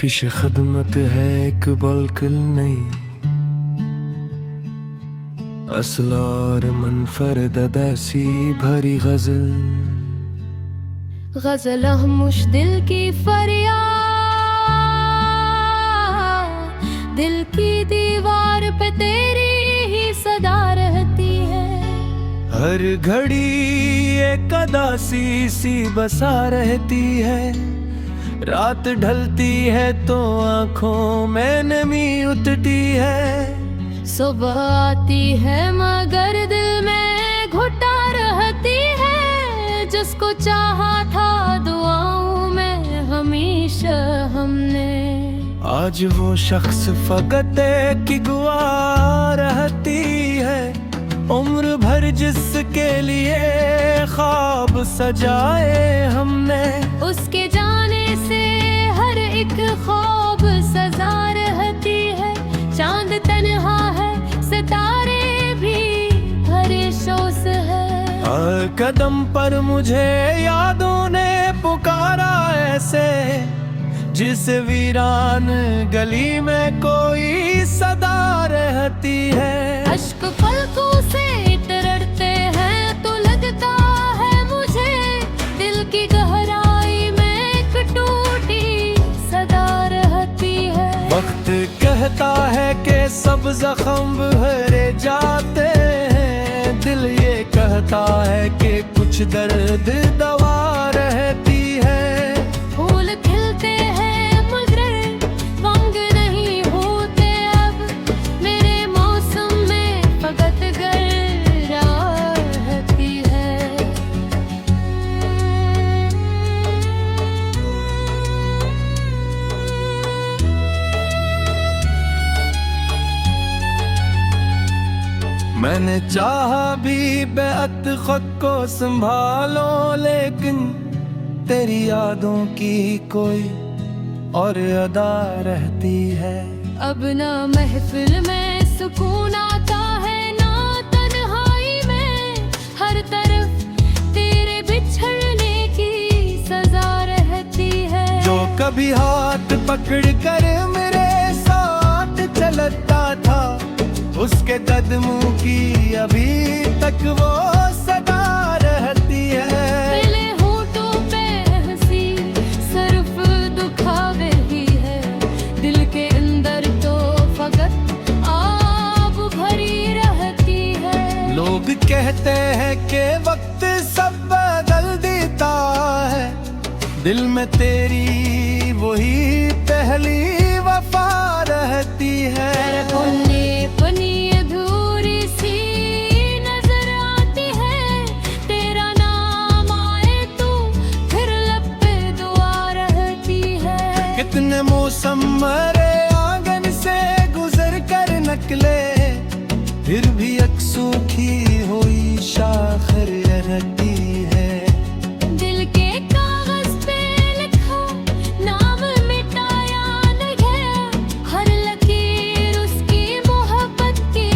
पेश खदमत है एक बल्कल नहीं, असलार मनफरद दैसी भरी गजल। गजल मुश दिल की फरियाद, दिल की दीवार पे तेरी ही सदा रहती है। हर घड़ी एक अदासी सी बसा रहती है, रात ढलती है तो आंखों में नमी उठती है। सुबह आती है मगर दिल में घुटा रहती है, जिसको चाहा था दुआओं में हमेशा हमने। आज वो शख्स फकत की दुआ रहती है, उम्र भर जिसके लिए ख्वाब सजाए हमने। उसके जाने से हर एक ख्वाब सजा रहती है, चांद तन्हा है सितारे भी हरे शोस है। हर कदम पर मुझे यादों ने पुकारा ऐसे, जिस वीरान गली में कोई सदा रहती है। अश्क पलकों से तरसते हैं तो लगता है मुझे, दिल की गहराई में एक टूटी सदा रहती है। वक्त कहता है कि सब जख्म भरे जाते हैं, दिल ये कहता है कि कुछ दर्द दवा रहती है। फूल खिलते हैं मगर रंग नहीं होते अब, मेरे मौसम में फकत गर्रा रहती है। मैंने चाहा भी बेअत खुद को संभालो, लेकिन तेरी यादों की कोई और अदा रहती है। अब ना महफिल में सुकून आता है ना तन्हाई में, हर तरफ तेरे बिछड़ने की सजा रहती है। जो कभी हाथ पकड़ कर मेरे साथ चलता था, उसके कदमों की अभी तक वो सदा रहती है। मेरे होठों पे हंसी सिर्फ दुखावे ही है, दिल के अंदर तो फकत आग भरी रहती है। लोग कहते हैं कि वक्त सब बदल देता है, दिल में तेरी वही पहली वफा रहती है। अपनी अधूरी सी नजर आती है, तेरा नाम आए तो फिर लब पे दुआ रहती है। कितने मौसम मरे आंगन से गुजर कर निकले, फिर भी एक सूखी हुई शाखर रहती है। दिल के कागज पे लिखा नाम मिटाया न गया, हर लकीर उसकी मोहब्बत की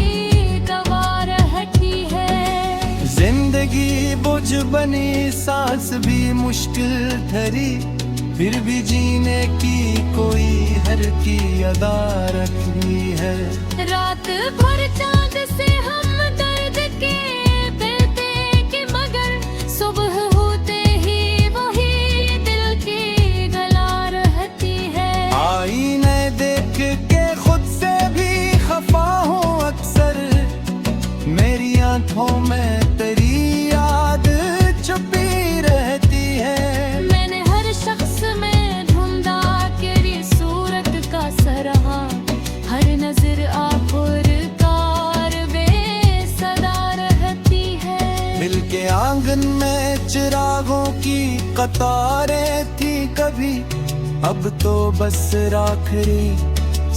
गवाह रहती है। जिंदगी बुझ बनी, सांस भी मुश्किल ठहरी, फिर भी जीने की कोई हर की अदा रखनी है। रात भर चांद से हम दर्द के बेते के, मगर सुबह होते ही वही दिल की गला रहती है। आईने देख के खुद से भी खफा हूँ अक्सर, मेरी आंखों में तेरी याद छुपी रहती है। मैंने हर शख्स में ढूंढा तेरी सूरत का सरहा, हर नजर आखिरकार बेसदा रहती है। दिल के आंगन में चिरागों की कतारें थी कभी, अब तो बस राखरी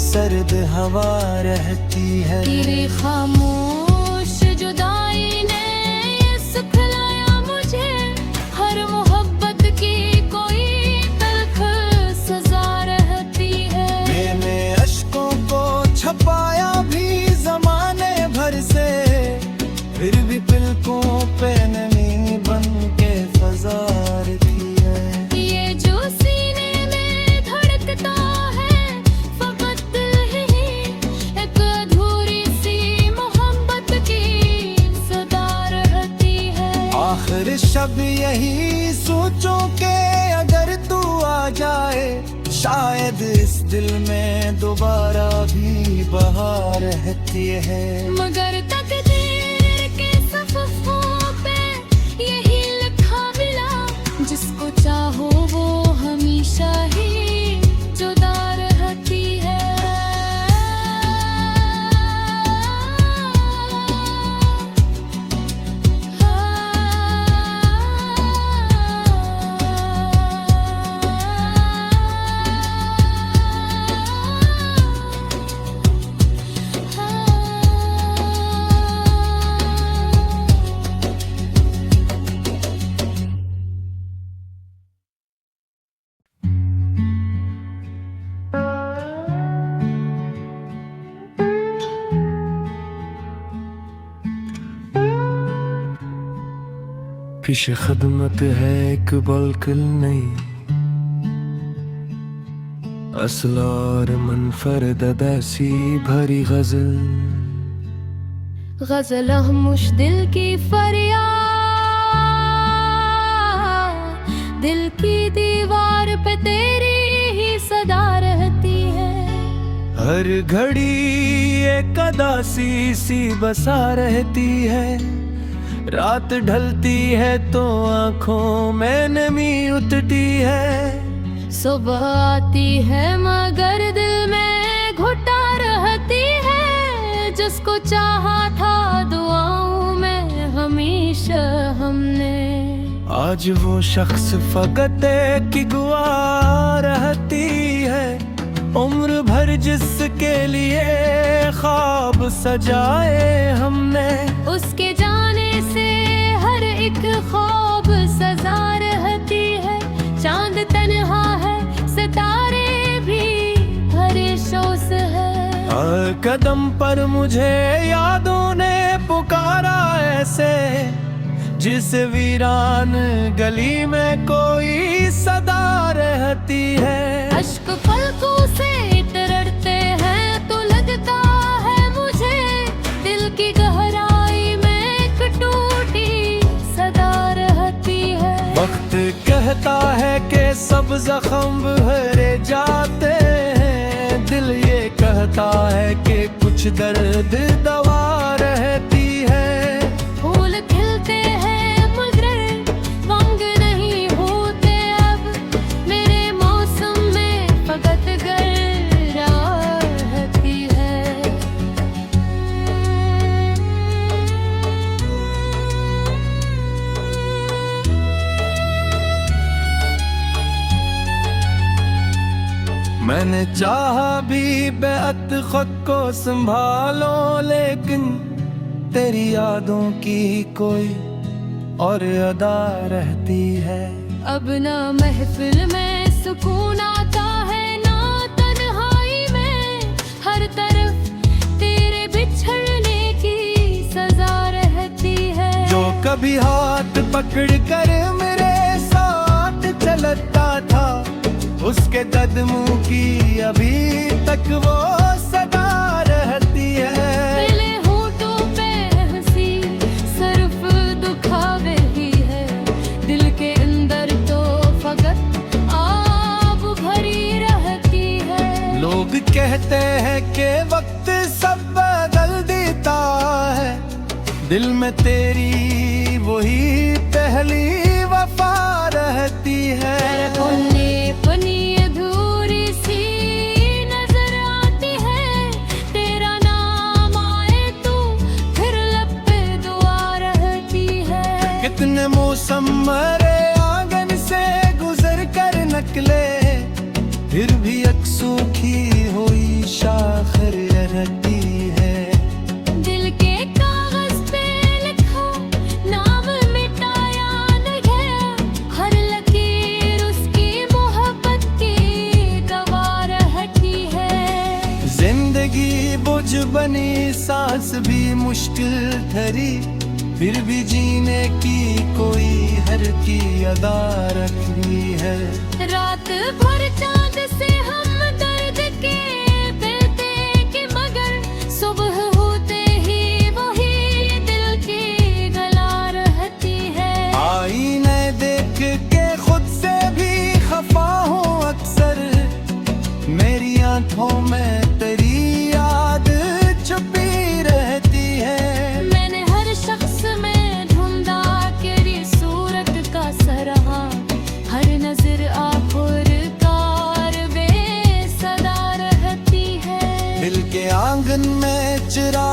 सर्द हवा रहती है। तेरी खामोश जुदाई ने ये सिखलाया मुझे, हर मोहब्बत की कोई तल्ख सजा रहती है। मैंने अश्कों को छपाया भी जमाने भर से, फिर भी पलकों पे नमी बन के फजा रखी है। ये जो सीने में धड़कता है शब यही सोचूं के अगर तू आ जाए, शायद इस दिल में दोबारा भी बहार रहती है। मगर तकदीर के सफ़ों पे यही लिखा मिला, जिसको चाहो वो हमेशा ही जुदा रहती है। पेश खदमत है एक बल्कल नहीं, असलार मनफरद दैसी भरी गजल। गजल मुश दिल की फरियाद, दिल की दीवार पे तेरी ही सदा रहती है। हर घड़ी एक अदासी सी बसा रहती है, रात ढलती है तो आंखों में नमी उतरती है। सुबह आती है मगर दिल में घुटा रहती है, जिसको चाहा था दुआओं में हमेशा हमने। आज वो शख्स फकत की गुआ रहती है, उम्र भर जिसके लिए ख्वाब सजाए हमने। उसके जाने से हर एक ख्वाब सजा रहती है, चांद तन्हा है सितारे भी हरे शोस है। हर कदम पर मुझे यादों ने पुकारा ऐसे, जिस वीरान गली में कोई सदा रहती है। अश्क पलकों से तरते हैं तो लगता है मुझे, दिल की गहराई में एक टूटी सदा रहती है। वक्त कहता है कि सब जख्म भरे जाते हैं, दिल ये कहता है कि कुछ दर्द दवा रहती है। फूल खिलते हैं मगर रंग नहीं होते अब, मेरे मौसम में फकत गर्रा रहती है। मैंने चाहा भी बेअत खुद को संभालो, लेकिन तेरी यादों की कोई और अदा रहती है। अब ना महफिल में सुकून आता है, ना तन्हाई में, हर तरफ तेरे बिछड़ने की सजा रहती है। जो कभी हाथ पकड़ कर मेरे साथ चलता था, उसके कदमों की अभी तक वो सदा रहती है। मिले होठों पे हंसी सिर्फ दुखावे ही है, दिल के अंदर तो फकत आग भरी रहती है। लोग कहते हैं कि वक्त सब बदल देता है, दिल में तेरी वही पहली वफा रहती है। अपनी अधूरी सी नजर आती है, तेरा नाम आए तो फिर लब पे दुआ रहती है। कितने मौसम मरे आंगन से गुजर कर नकले, फिर भी एक सूखी हुई शाखर रहती है। दिल के कागज पे लिखा नाम मिटाया न गया, हर लकीर उसकी मोहब्बत की गवाह रहती है। जिंदगी बुझ बनी, सांस भी मुश्किल ठहरी, फिर भी जीने की कोई हर की अदा रखनी है। रात भर चांद से हम दर्द के बेते के, मगर सुबह होते ही वही दिल की गला रहती है। आई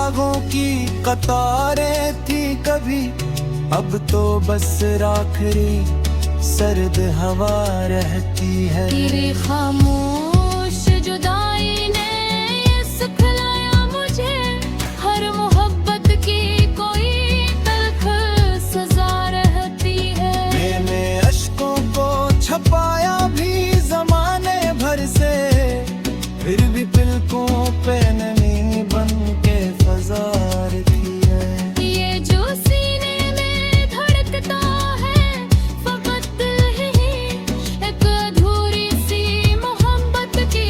रागों की कतारें थी कभी, अब तो बस राखरी सर्द हवा रहती है। तेरे खामोश जुदाई ने ये सिखलाया मुझे, हर मोहब्बत की कोई तल्ख सजा रहती है। मैंने अश्कों को छपाया भी जमाने भर से, फिर भी पलकों पे नमी बन के फजा रखी है। ये जो सीने में धड़कता है फकत दिल ही, एक अधूरी सी मोहब्बत की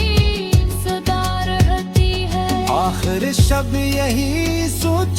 सदा रहती है। आखिर शब यही सोचो